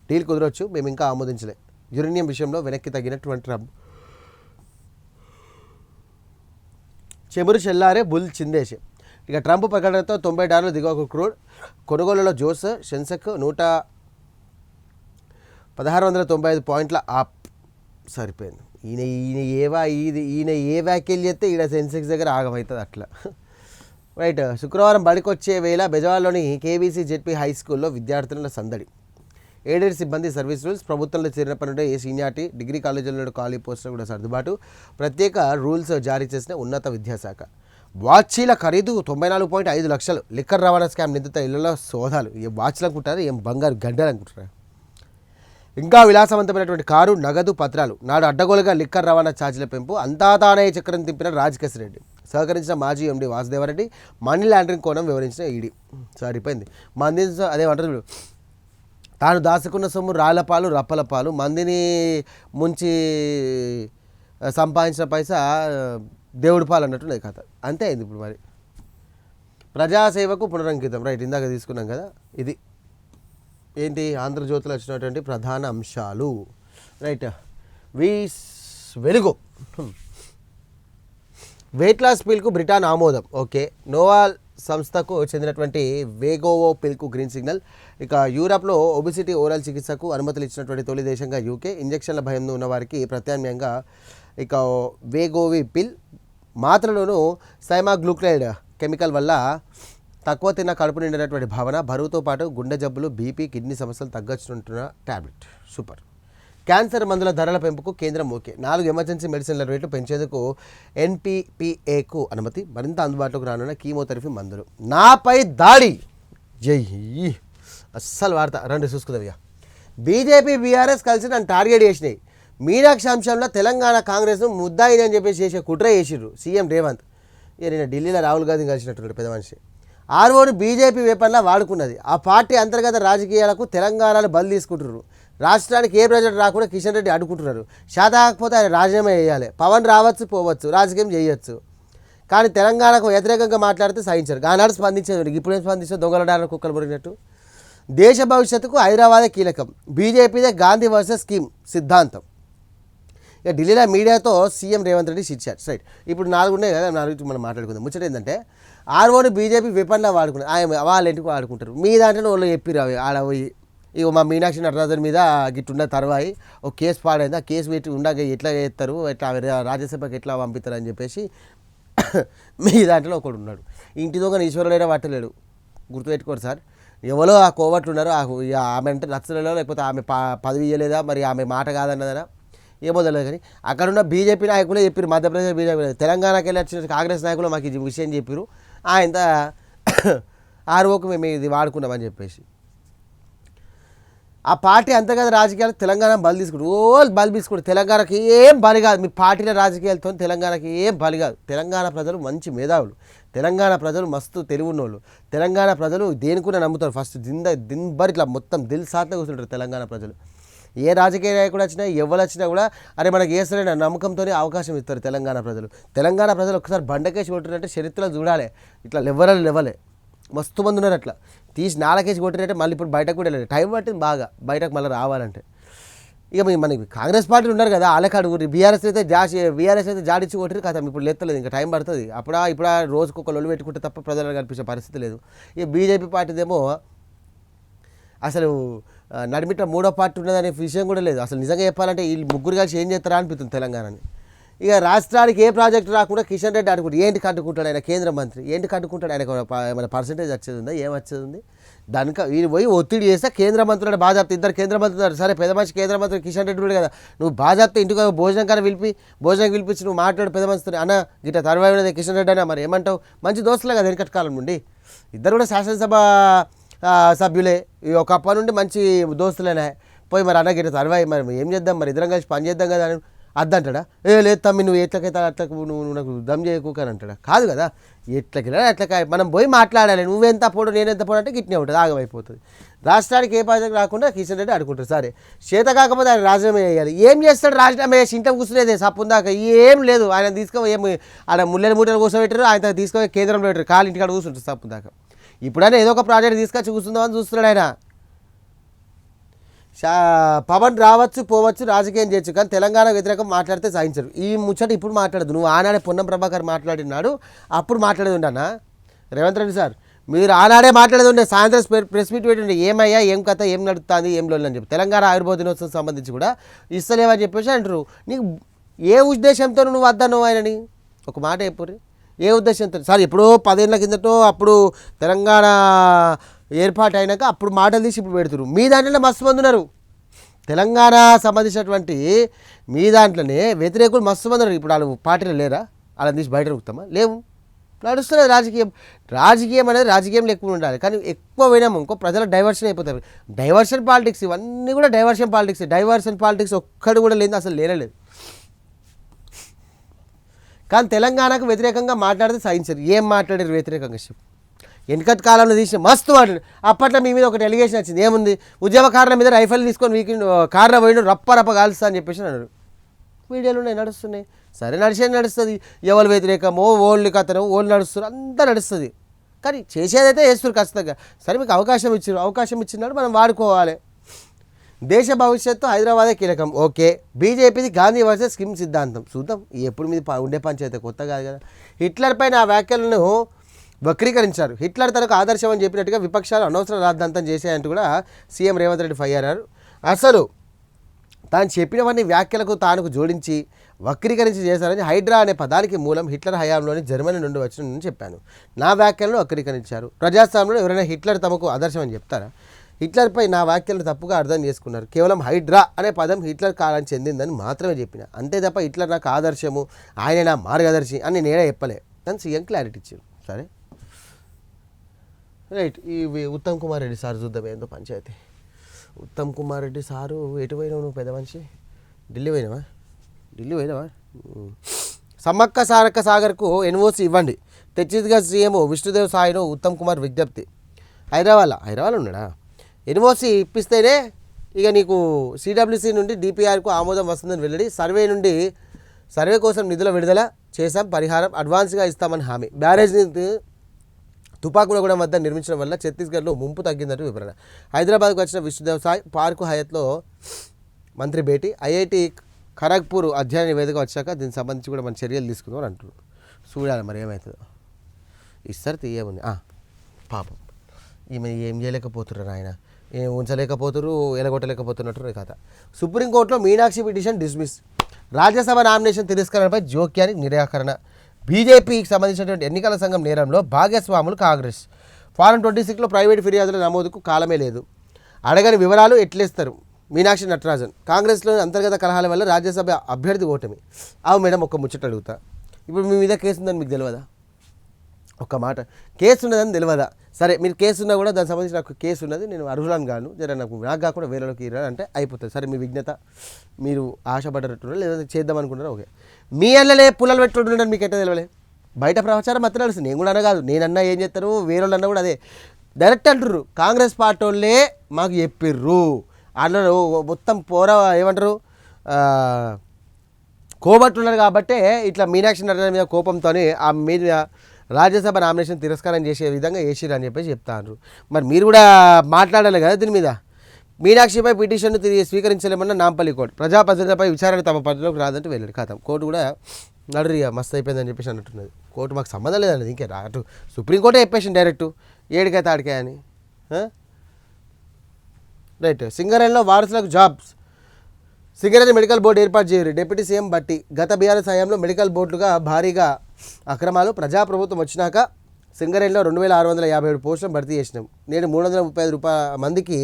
డీల్ కుదరొచ్చు, మేము ఇంకా ఆమోదించలే. యురేనియం విషయంలో వెనక్కి తగ్గినటువంటి ట్రంప్. చెమురు చెల్లారే బుల్ చిందేసి. ఇక ట్రంప్ ప్రకటనతో $90 దిగువకు క్రూడ్. కొనుగోలులో జోస్. సెన్సెక్ 1,695 పాయింట్ల ఆప్. సరిపోయింది. ఈయన ఏ వ్యాఖ్యలు చేస్తే ఈడ సెన్సెక్స్ దగ్గర ఆగమవుతుంది అట్లా. రైట్. శుక్రవారం బడికొచ్చే వేళ బెజవాడలోని కేబీసీ జెడ్పీ హై స్కూల్లో విద్యార్థుల సందడి. ఎయిడెడ్ సిబ్బంది సర్వీస్ రూల్స్. ప్రభుత్వంలో చేరినప్పటి నుండి సీనియారిటీ. డిగ్రీ కాలేజీల్లో ఖాళీ పోస్టులు కూడా సర్దుబాటు. ప్రత్యేక రూల్స్ జారీ చేసిన ఉన్నత విద్యాశాఖ. వాచీల ఖరీదు 94.5 లక్షలు. లిక్కర్ రవాణా స్కామ్ నిందిత ఇళ్లలో సోదాలు. ఏ వాచ్లు అనుకుంటారు, ఏం బంగారు గడ్డలు అనుకుంటారు. ఇంకా విలాసవంతమైనటువంటి కారు, నగదు, పత్రాలు. నాడు అడ్డగోలుగా లిక్కర్ రవాణా ఛార్జీల పెంపు. అంతా తానే చక్రం తిప్పిన రాజకేశ్వరరెడ్డి. సహకరించిన మాజీ ఎండీ వాసుదేవరెడ్డి. మనీ లాండరింగ్ కోణం వివరించిన ఈడీ. సరిపోయింది. అదేమంటారు తాను దాచుకున్న సొమ్ము రాళ్లపాలు రప్పలపాలు, మందిని ముంచి సంపాదించిన పైసా దేవుడి పాలు అన్నట్టు కథ. అంతే అయింది ఇప్పుడు. మరి ప్రజాసేవకు పునరంకితం, రైట్, ఇందాక తీసుకున్నాం కదా. ఇది ఏంటి ఆంధ్రజ్యోతిలో వచ్చినటువంటి ప్రధాన అంశాలు, రైట్. వెలుగు వెయిట్ లాస్ పిల్కు బ్రిటన్ ఆమోదం, ఓకే. నోవాల్ సంస్థకు చెందినటువంటి వేగోవో పిల్కు గ్రీన్ సిగ్నల్. ఇక యూరప్లో ఒబిసిటీ ఓరల్ చికిత్సకు అనుమతులు ఇచ్చినటువంటి తొలి దేశంగా యూకే. ఇంజక్షన్ల భయం ఉన్న వారికి ప్రత్యామ్నాయంగా ఇక వేగోవి పిల్. మాత్రలోనూ సైమాగ్లూక్రైడ్ కెమికల్ వల్ల తక్కువ తిన్న కడుపు నిండినటువంటి భావన, బరువుతో పాటు గుండె జబ్బులు, బీపీ, కిడ్నీ సమస్యలు తగ్గొచ్చుంటున్న ట్యాబ్లెట్. సూపర్. క్యాన్సర్ మందుల ధరల పెంపుకు కేంద్రం ఓకే. 4 ఎమర్జెన్సీ మెడిసిన్ల రేట్లు పెంచేందుకు ఎన్పీపీఏకు అనుమతి. మరింత అందుబాటులోకి రానున్న కీమోథెరపీ మందులు. నాపై దాడి, జై అస్సలు వార్త రండి చూసుకుందాం. ఇక బీజేపీ బీఆర్ఎస్ కలిసి నన్ను టార్గెట్ చేసినాయి. మీనాక్షి అంశంలో తెలంగాణ కాంగ్రెస్ ముద్దాయిని అని చెప్పేసి చేసే కుట్ర చేసిర్రు సీఎం రేవంత్. ఇక నేను ఢిల్లీలో రాహుల్ గాంధీని కలిసినటువంటి పెద్ద మనిషి. ఆర్ఓను బీజేపీ వేపన్లా వాడుకున్నది. ఆ పార్టీ అంతర్గత రాజకీయాలకు తెలంగాణలో బలి తీసుకుంటున్నారు. రాష్ట్రానికి ఏ ప్రజలు రాకుండా కిషన్ రెడ్డి అడ్డుకుంటున్నారు. శాత కాకపోతే ఆయన రాజీనామా చేయాలి. పవన్ రావచ్చు పోవచ్చు, రాజకీయం చేయొచ్చు, కానీ తెలంగాణకు వ్యతిరేకంగా మాట్లాడితే సహించారు. ఆనాడు స్పందించేది, ఇప్పుడేం స్పందించారు? దొంగల డాలను కుక్కలు పొరిగినట్టు. దేశ భవిష్యత్తుకు హైదరాబాదే కీలకం, బీజేపీదే గాంధీ వర్సెస్ స్కీమ్ సిద్ధాంతం. ఇక ఢిల్లీలో మీడియాతో CM Revanth Reddy chitchat, right. ఇప్పుడు 4 ఉన్నాయి కదా, 4 మనం మాట్లాడుకుందాం. ముచ్చట ఏంటంటే ఆర్ఓని బీజేపీ విపన్లా వాడుకున్నారు. ఆయన వాళ్ళ ఇంటికి వాడుకుంటారు. మీ దాంట్లో వాళ్ళు చెప్పిరు అవి ఆడ పోయి. ఇక మా మీనాక్షి నటరాజన్ మీద గిట్టున్న తర్వాయి ఒక కేసు పాడైంది. ఆ కేసు పెట్టి ఉండగా ఎట్లా చేస్తారు, ఎట్లా రాజ్యసభకి ఎట్లా పంపిస్తారు అని చెప్పేసి మీ దాంట్లో ఒకడు ఉన్నాడు. ఇంటి దొంగ ఈశ్వరుడైనా పట్టలేడు. గుర్తుపెట్టుకోరు సార్. ఎవరో ఆ కోవట్లు ఉన్నారు. ఆమె అంటే నచ్చలేదో, లేకపోతే ఆమె పదవి ఇవ్వలేదా, మరి ఆమె మాట కాదన్నదా ఏమో తెలియదు. కానీ అక్కడున్న బీజేపీ నాయకులే చెప్పారు, మధ్యప్రదేశ్ బీజేపీ తెలంగాణకి వెళ్ళి వచ్చిన కాంగ్రెస్ నాయకులు మాకు ఇది విషయం చెప్పారు. ఆయన ఆర్ఓకు మేము ఇది వాడుకున్నామని చెప్పేసి. ఆ పార్టీ అంతర్గత రాజకీయాలు తెలంగాణ బలి తీసుకుంటారు. బలి తీసుకుంటారు. తెలంగాణకి ఏం బలి కాదు. మీ పార్టీల రాజకీయాలతో తెలంగాణకి ఏం బలి కాదు. తెలంగాణ ప్రజలు మంచి మేధావులు. తెలంగాణ ప్రజలు మస్తు తెలివున్నోళ్ళు. తెలంగాణ ప్రజలు దేనికూడా నమ్ముతారు. ఫస్ట్ దిన్బర్ ఇట్లా మొత్తం దిల్ సాత్లో కూర్చుంటారు తెలంగాణ ప్రజలు. ఏ రాజకీయ నాయకుడు వచ్చినా ఎవరు వచ్చినా కూడా అరే మనకి వేస్తారని నమ్మకంతోనే అవకాశం ఇస్తారు తెలంగాణ ప్రజలు. తెలంగాణ ప్రజలు ఒకసారి బండకేసి కొట్టినట్టే చరిత్రలో చూడాలి. ఇట్లా లెవలే మస్తు మంది ఉన్నారు. అట్లా తీసి నాలుగేసి కొట్టినట్టే మళ్ళీ ఇప్పుడు బయటకు కూడా వెళ్ళాలి. టైం పట్టింది బాగా బయటకు మళ్ళీ రావాలంటే. ఇక మనకి కాంగ్రెస్ పార్టీలు ఉన్నారు కదా, వాళ్ళకి అడుగురు. బీఆర్ఎస్ అయితే జాడిచ్చి కొట్టిరు కదా, ఇప్పుడు లేత్తలేదు, ఇంకా టైం పడుతుంది. ఇప్పుడు రోజుకు ఒక లొల్లు పెట్టుకుంటే తప్ప ప్రజలకు కనిపించే పరిస్థితి లేదు. ఇక బీజేపీ పార్టీదేమో అసలు నడిమిట 3వ పార్టీ ఉన్నదనే విషయం కూడా లేదు. అసలు నిజంగా చెప్పాలంటే వీళ్ళు ముగ్గురు కలిసి ఏం చేస్తారా అనిపిస్తుంది తెలంగాణని. ఇక రాష్ట్రానికి ఏ ప్రాజెక్టు రాకుండా కిషన్ రెడ్డి అడుగుతాడు. ఏంటి కట్టుకుంటాడు ఆయన? కేంద్ర మంత్రి ఏంటి కట్టుకుంటాడు? ఆయనకు మన పర్సెంటేజ్ వచ్చేది ఉందా? ఏం వచ్చేది ఉంది? దానికి వీళ్ళు పోయి ఒత్తిడి చేస్తే కేంద్ర మంత్రులు బాజాప్తా, 2 కేంద్ర మంత్రులు, సరే పెద్ద మనిషి కేంద్ర మంత్రి కిషన్ రెడ్డి కూడా కదా, నువ్వు బాజాప్తా ఇంటికి భోజనం కానీ భోజనం పిలిపించి నువ్వు మాట్లాడు పెద్ద మనిషితో. అన్న గిట్ట తర్వాయి కిషన్ రెడ్డి అన్న మరి ఏమంటావు? మంచి దోస్తులే కదా వెనకటి కాలం నుండి. ఇద్దరు కూడా శాసనసభ సభ్యులే, ఒకప్పటి నుండి మంచి దోస్తులేనా. పోయి మరి అన్న గిట్ట తర్వాయి మరి ఏం చేద్దాం, మరి ఇద్దరం కలిసి పని చేద్దాం కదా అని అద్దంటాడా? లేదు తమ్మి నువ్వు ఎట్లకైతే అట్లకు నువ్వు నాకు దమ్ చేయకు అని అంటాడా? కాదు కదా, ఎట్లకి అట్లకాయ మనం పోయి మాట్లాడాలి. నువ్వెంత పోడు నేనెంత పోడు అంటే గిట్నే ఉంటుంది, ఆగమైపోతుంది. రాష్ట్రానికి ఏ ప్రాజెక్ట్ రాకుండా కిషన్ రెడ్డి అడుకుంటారు. సరే చేత కాకపోతే ఆయన రాజీనామా చేయాలి. ఏం చేస్తాడు? రాజీనామా చేసి ఇంట్లో కూర్చునేదే సప్పుందాక ఏం లేదు. ఆయన తీసుకొని ఏం ఆడ ముళ్ళని మూటలు కూర్చోబెట్టారు, ఆయన తీసుకొని కేంద్రంలో పెట్టారు, కాలు ఇంటికాడ కూర్చుంటారు సప్పుందాక. ఇప్పుడైనా ఏదో ఒక ప్రాజెక్ట్ తీసుకొచ్చి కూర్చుందామని చూస్తున్నాడు ఆయన. పవన్ రావచ్చు పోవచ్చు, రాజకీయం చేయొచ్చు, కానీ తెలంగాణ వ్యతిరేకం మాట్లాడితే సాధించరు. ఈ ముచ్చట ఇప్పుడు మాట్లాడదు. నువ్వు ఆనాడే పొన్నం ప్రభాకర్ మాట్లాడినాడు, అప్పుడు మాట్లాడేది ఉండన్నా. రేవంత్ రెడ్డి సార్ మీరు ఆనాడే మాట్లాడేది ఉండే, సాయంత్రం ప్రెస్ మీట్ పెట్టండి, ఏమయ్యా ఏం కథ ఏం నడుస్తుంది ఏం లోన్ అని చెప్పి. తెలంగాణ ఆయుర్వేద దినోత్సవం సంబంధించి కూడా ఇస్తలేవని చెప్పేసి అంటారు. నీకు ఏ ఉద్దేశంతో నువ్వు వద్దాను ఆయనని? ఒక మాట చెప్పుర్రి, ఏ ఉద్దేశంతో? సార్ ఎప్పుడో 10 ఏళ్ళ కిందటో అప్పుడు తెలంగాణ ఏర్పాటు అయినాక అప్పుడు మాటలు తీసి ఇప్పుడు పెడుతున్నారు. మీ దాంట్లోనే మస్తు మంది ఉన్నారు. తెలంగాణ సంబంధించినటువంటి మీ దాంట్లోనే వ్యతిరేకులు మస్తు మంది ఉన్నారు. ఇప్పుడు వాళ్ళు పార్టీలో లేరా? వాళ్ళని తీసి బయట rukuతామా? లేవు. నడుస్తున్నది రాజకీయం అనేది రాజకీయంలో ఎక్కువ ఉండాలి, కానీ ఎక్కువ వినము ఇంకో ప్రజలకు డైవర్షన్ అయిపోతారు. డైవర్షన్ పాలిటిక్స్ ఇవన్నీ కూడా డైవర్షన్ పాలిటిక్స్ ఒక్కడు కూడా లేదు, అసలు లేరలేదు. కానీ తెలంగాణకు వ్యతిరేకంగా మాట్లాడితే సాధించారు. ఏం మాట్లాడారు వ్యతిరేకంగా చెప్పు? వెనకటి కాలంలో తీసిన మస్తు మాట్లాడు. అప్పట్లో మీ మీద ఒకటి ఎలిగేషన్ వచ్చింది, ఏముంది ఉద్యమకారుల మీద రైఫల్ తీసుకొని వీకెండ్ కార్లో పోయిన రప్ప కాలుస్తా అని చెప్పేసి అన్నాడు. వీడియోలు ఉన్నాయి, నడుస్తున్నాయి. సరే నడిచేది నడుస్తుంది, ఎవరు వ్యతిరేకమో ఓళ్ళు కథనో ఓళ్ళు నడుస్తారు, అంతా నడుస్తుంది. కానీ చేసేదైతే చేస్తారు ఖచ్చితంగా. సరే మీకు అవకాశం ఇచ్చినాడు, మనం వాడుకోవాలి. దేశ భవిష్యత్తు హైదరాబాదే కీలకం, ఓకే. బీజేపీది గాంధీ వర్సెస్ స్కిమ్ సిద్ధాంతం, చూద్దాం. ఎప్పుడు మీది ఉండే పంచాయతీ కొత్త కాదు కదా. హిట్లర్పై నా వ్యాఖ్యలను వక్రీకరించారు. హిట్లర్ తనకు ఆదర్శం అని చెప్పినట్టుగా విపక్షాలు అనవసర రాద్ధాంతం చేశాయంటూ కూడా సీఎం రేవంత్ రెడ్డి ఫైర్ అయ్యారు. అసలు తాను చెప్పినవన్నీ వ్యాఖ్యలకు తానుకు జోడించి వక్రీకరించి చేశారని హైడ్రా అనే పదానికి మూలం హిట్లర్ హయాంలోని జర్మనీ నుండి వచ్చిన చెప్పాను. నా వ్యాఖ్యలను వక్రీకరించారు. ప్రజాస్వామ్యంలో ఎవరైనా హిట్లర్ తమకు ఆదర్శం అని చెప్తారా? హిట్లర్పై నా వ్యాఖ్యలను తప్పుగా అర్థం చేసుకున్నారు. కేవలం హైడ్రా అనే పదం హిట్లర్ కాలానికి చెందిందని మాత్రమే చెప్పిన, అంతే తప్ప హిట్లర్ నాకు ఆదర్శము, ఆయన నా మార్గదర్శి అని నేనే చెప్పలే అని సీఎం క్లారిటీ ఇచ్చారు. సరే రైట్. ఈ ఉత్తమ్ కుమార్ రెడ్డి సార్ చూద్దాం ఏందో పంచాయతీ. ఉత్తమ్ కుమార్ రెడ్డి సారు ఎటు పోయినావు నువ్వు పెద్ద మనిషి? ఢిల్లీ పోయినావా? సమ్మక్క సారక్క సాగర్కు ఎన్ఓసి ఇవ్వండి, తెచ్చిదిగా సీఎం విష్ణుదేవ్ సాయిను ఉత్తమ్ కుమార్ విజ్ఞప్తి. హైదరాబాద్ ఉన్నాడా? ఎన్ఓసి ఇప్పిస్తేనే ఇక నీకు సిడబ్ల్యూసి నుండి డిపిఆర్కు ఆమోదం వస్తుందని వెల్లడి. సర్వే కోసం నిధుల విడుదల చేశాం, పరిహారం అడ్వాన్స్గా ఇస్తామని హామీ. బ్యారేజ్ తుపాకులగూడెం వద్ద నిర్మించడం వల్ల ఛత్తీస్గఢ్లో ముంపు తగ్గిందంటూ వివరణ. హైదరాబాద్కు వచ్చిన విష్ణుదేవ్ సాయ్ పార్కు హయత్లో మంత్రి భేటీ. ఐఐటి ఖరగ్పూర్ అధ్యయన నివేదిక వచ్చాక దీనికి సంబంధించి కూడా మన చర్యలు తీసుకుందామని అంటున్నారు. చూడాలి మరి ఏమవుతుందో. ఇస్తారు తీయముంది. పాపం ఈమె ఏం చేయలేకపోతున్నారు, ఆయన ఏం ఉంచలేకపోతున్నారు, ఎలగొట్టలేకపోతున్నట్టు కథ. సుప్రీంకోర్టులో Meenakshi petition dismiss. Rajya Sabha nomination తిరస్కరణపై జోక్యానికి నిరాకరణ. బీజేపీకి సంబంధించినటువంటి ఎన్నికల సంఘం నేరంలో భాగస్వాములు కాంగ్రెస్. ఫారం 26లో ప్రైవేటు ఫిర్యాదుల నమోదుకు కాలమే లేదు. అడగని వివరాలు ఎట్లేస్తారు మీనాక్షి నటరాజన్. కాంగ్రెస్లోని అంతర్గత కలహాల వల్ల రాజ్యసభ అభ్యర్థి ఓటమి. మేడం ఒక ముచ్చట అడుగుతా, ఇప్పుడు మీ మీద కేసు ఉందని మీకు తెలియదా? ఒక మాట, కేసు ఉన్నదని తెలియదా? సరే మీరు కేసు ఉన్నా కూడా దానికి సంబంధించి నాకు కేసు ఉన్నది, నేను అర్హులను గాను, నాకు కాకుండా వేరేలోకి ఇరా అంటే అయిపోతుంది. సరే మీ విజ్ఞత, మీరు ఆశపడ్డట్టున్నారు, లేదంటే చేద్దాం అనుకుంటారా, ఓకే. మీ అల్లలే పుల్లలు పెట్టుకుంటున్నారని మీకు ఎట్లా తెలియలే? బయట ప్రచారం మాత్రం తెలుస్తుంది. నేను కూడా అన్నా కాదు, నేనన్నా ఏం చేస్తాను, వేరే వాళ్ళు అన్నా కూడా అదే డైరెక్ట్ అంటుర్రు. కాంగ్రెస్ పార్టీ వాళ్ళే మాకు చెప్పిర్రు, అందులో మొత్తం ఏమంటారు కోబట్టున్నారు కాబట్టే ఇట్లా మీనాక్షి నటరాజన్ మీద కోపంతో ఆ మీద రాజ్యసభ నామినేషన్ తిరస్కారం చేసే విధంగా వేసిరు అని చెప్పేసి చెప్తారు. మరి మీరు కూడా మాట్లాడాలి కదా దీని మీద. మీనాక్షిపై పిటిషన్ను తిరిగి స్వీకరించలేమన్న నాంపల్లి కోర్టు. ప్రజాప్రతినిధులపై విచారణ తమ పరిధిలోకి రాదంటే వెళ్ళాడు. ఖాతం కోర్టు కూడా నడురిగా మస్తు అయిపోయిందని చెప్పేసి అన్నట్టున్నది. కోర్టు మాకు సంబంధం లేదండి, ఇంకే అటు సుప్రీంకోర్టే చెప్పేసింది డైరెక్ట్ ఏడికైతే ఆడికే అని. రైట్. సింగరేణిలో వారసులకు జాబ్స్. సింగరేణి మెడికల్ బోర్డు ఏర్పాటు చేయరు డిప్యూటీ సీఎం బట్టి. గత బీఆర్ఎస్ హయాంలో మెడికల్ బోర్డులుగా భారీగా అక్రమాలు. ప్రజాప్రభుత్వం వచ్చినాక సింగరేణిలో 2657 పోస్టులను భర్తీ చేసినాం. నేడు 335 మందికి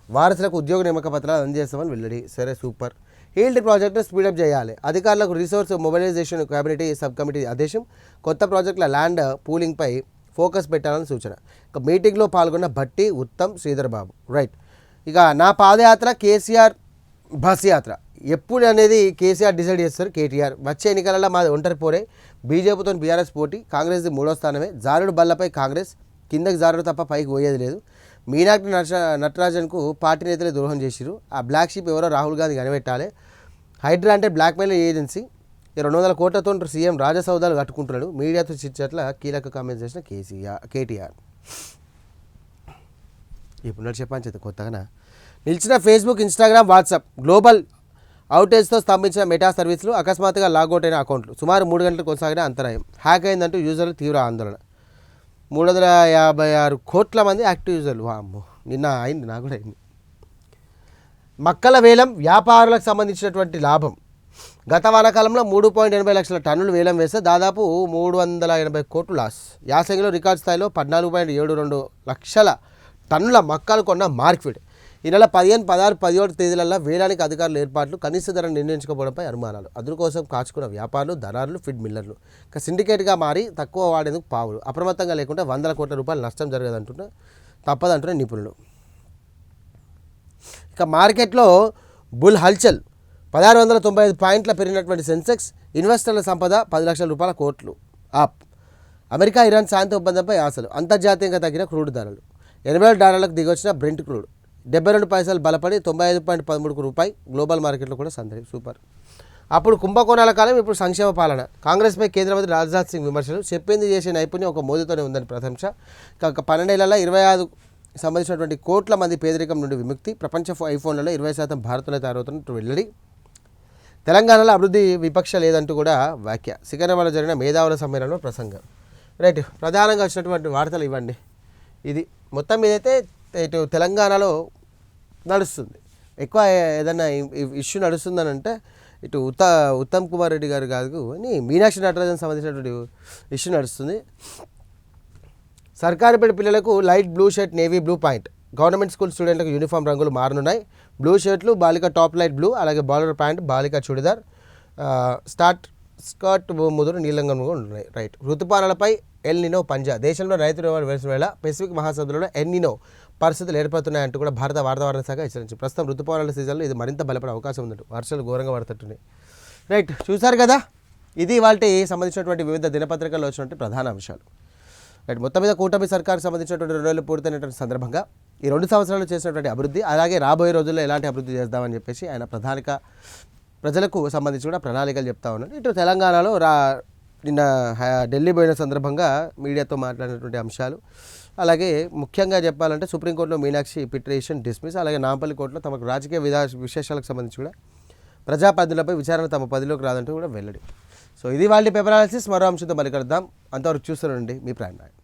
వారసులకు ఉద్యోగ నియామక పత్రాలు అందజేస్తామని వెల్లడి. సరే సూపర్. హీల్డ్ ప్రాజెక్టును స్పీడప్ చేయాలి. అధికారులకు resource mobilisation committee sub committee ఆదేశం. కొత్త ప్రాజెక్టుల ల్యాండ్ పూలింగ్పై ఫోకస్ పెట్టాలని సూచన. ఇక మీటింగ్లో పాల్గొన్న భట్టి, ఉత్తమ్, శ్రీధర్ బాబు. రైట్. ఇక నా పాదయాత్ర కేసీఆర్ బస్ యాత్ర ఎప్పుడు అనేది కేసీఆర్ డిసైడ్ చేస్తారు. కేటీఆర్ వచ్చే ఎన్నికలలో మాది ఒంటరి పోరే. బీజేపీతో బీఆర్ఎస్ పోటీ. కాంగ్రెస్ది 3వ స్థానమే. జారుడు బల్లపై కాంగ్రెస్, కిందకి జారుడు తప్ప పైకి పోయేది లేదు. మీనాక్షి నటరాజన్కు పార్టీ నేతలే ద్రోహం చేసిరు. ఆ బ్లాక్ షీప్ ఎవరో రాహుల్ గాంధీ కనిపెట్టాలి. హైడ్రా అంటే బ్లాక్మెయిల్ ఏజెన్సీ. 200 కోట్లతో సీఎం రాజసౌదాలు కట్టుకుంటున్నాడు. మీడియాతో చిచ్చట్ల కీలక కామెంట్స్ చేసిన కేటీఆర్. ఇప్పుడు చెప్పండి కొత్తగా నిలిచిన ఫేస్బుక్, ఇన్స్టాగ్రామ్, వాట్సాప్ గ్లోబల్ అవుటేజ్తో స్తంభించిన మెటా సర్వీసులు. అకస్మాత్తుగా లాగౌట్ అయిన అకౌంట్లు. సుమారు 3 గంటలు కొనసాగిన అంతరాయం. హ్యాక్ అయిందంటూ యూజర్లు తీవ్ర ఆందోళన. 356 కోట్ల మంది యాక్టివ్ యూజర్లు. వామ్మో, నిన్న అయింది, నాకు కూడా అయింది. మక్కల వేలం వ్యాపారులకు సంబంధించినటువంటి లాభం. గత వానాకాలంలో 3.80 లక్షల టన్నులు వేలం వేస్తే దాదాపు 380 కోట్లు లాస్. యాసంగిలో రికార్డు స్థాయిలో 14.72 లక్షల టన్నుల మక్కలు కొన్న మార్కెట్. ఈ నెల 15, 16, 17 తేదీలలో వేలానికి అధికారుల ఏర్పాట్లు. కనీస ధర నిర్ణయించుకోవడంపై అనుమానాలు. అందుకోసం కాచుకున్న వ్యాపారులు, దళారులు, ఫీడ్ మిల్లర్లు. ఇక సిండికేట్గా మారి తక్కువ వాడేందుకు పావులు. అప్రమత్తంగా లేకుంటే 100 కోట్ల రూపాయలు నష్టం జరగదంటున్నా తప్పదంటున్న నిపుణులు. ఇక మార్కెట్లో బుల్ హల్చల్. 1695 పాయింట్ల పెరిగినటువంటి సెన్సెక్స్. ఇన్వెస్టర్ల సంపద 10 లక్షల రూపాయల కోట్లు అప్. అమెరికా ఇరాన్ శాంతి ఒప్పందంపై ఆశలు, అంతర్జాతీయంగా తగ్గిన క్రూడ్ ధరలు, $80 దిగొచ్చిన బ్రెంట్ క్రూడ్, 72 పైసలు బలపడి 95.13 గ్లోబల్ మార్కెట్లో కూడా సందడి. సూపర్. అప్పుడు కుంభకోణాల కాలం, ఇప్పుడు సంక్షేమ పాలన. కాంగ్రెస్పై కేంద్ర మంత్రి రాజ్నాథ్ సింగ్ విమర్శలు, చెప్పింది చేసే నైపుణ్యం ఒక మోదీతోనే ఉందని ప్రశంస. 12 ఏళ్లలో 25 సంబంధించినటువంటి కోట్ల మంది పేదరికం నుండి విముక్తి, ప్రపంచ ఐఫోన్లలో 20% భారత్లో తయారవుతున్నట్టు వెల్లడి, తెలంగాణలో అభివృద్ధి విపక్ష లేదంటూ కూడా వ్యాఖ్య, సికింద్రాబాద్లో జరిగిన మేధావుల సమ్మేళనంలో ప్రసంగం. రైట్, ప్రధానంగా వచ్చినటువంటి వార్తలు ఇవ్వండి. ఇది మొత్తం మీదైతే ఇటు తెలంగాణలో నడుస్తుంది. ఎక్కువ ఏదైనా ఇష్యూ నడుస్తుందని అంటే ఇటు ఉత్తమ్ కుమార్ రెడ్డి గారు కాదు అని మీనాక్షి నటరాజన్ సంబంధించినటువంటి ఇష్యూ నడుస్తుంది. సర్కారు బడి పిల్లలకు light blue shirt, navy blue point. Government school స్టూడెంట్లకు యూనిఫామ్ రంగులు మారనున్నాయి. బ్లూ షర్ట్లు బాలిక టాప్ లైట్ బ్లూ, అలాగే బార్డర్ ప్యాంట్ బాలిక చుడిదార్, స్కర్ట్ ముదురు నీలంగా ఉంటున్నాయి. రైట్, ఋతుపానాలపై ఎల్ నినో పంజా, దేశంలో రైతులు వేసిన వేళ పెసిఫిక్ మహాసముద్రంలో ఎల్ నినో పరిస్థితులు ఏర్పడుతున్నాయంటూ కూడా భారత వాతావరణ శాఖ హెచ్చరించింది. ప్రస్తుతం ఋతుపవనాల సీజన్లో ఇది మరింత బలపడే అవకాశం ఉందంట. వర్షాలు ఘోరంగా పడుతుంటున్నాయి. రైట్, చూసారు కదా, ఇది వాటి సంబంధించినటువంటి వివిధ దినపత్రికల్లో వచ్చినటువంటి ప్రధాన అంశాలు. రైట్, మొత్తం మీద కూటమి సర్కారు సంబంధించినటువంటి 2 ఏళ్ళు పూర్తయినటువంటి సందర్భంగా ఈ 2 సంవత్సరాలు చేసినటువంటి అభివృద్ధి, అలాగే రాబోయే రోజుల్లో ఎలాంటి అభివృద్ధి చేద్దామని చెప్పేసి ఆయన ప్రజలకు సంబంధించి కూడా ప్రణాళికలు చెప్తా ఉన్నారు. ఇటు తెలంగాణలో నిన్న ఢిల్లీ పోయిన సందర్భంగా మీడియాతో మాట్లాడినటువంటి అంశాలు, అలాగే ముఖ్యంగా చెప్పాలంటే సుప్రీంకోర్టులో మీనాక్షి పిటిషన్ డిస్మిస్, అలాగే నాంపల్లి కోర్టులో తమకు రాజకీయ విశేషాలకు సంబంధించి కూడా ప్రజాప్రతినిధులపై విచారణ తమ పరిధిలోకి రాదంటూ కూడా వెల్లడి. సో ఇది వాళ్ళ పేపర్ అనాలిసిస్. మరో అంశంతో మళ్ళీ కలుద్దాం. అంతవరకు చూస్తానండి మీ ప్రాణాయం.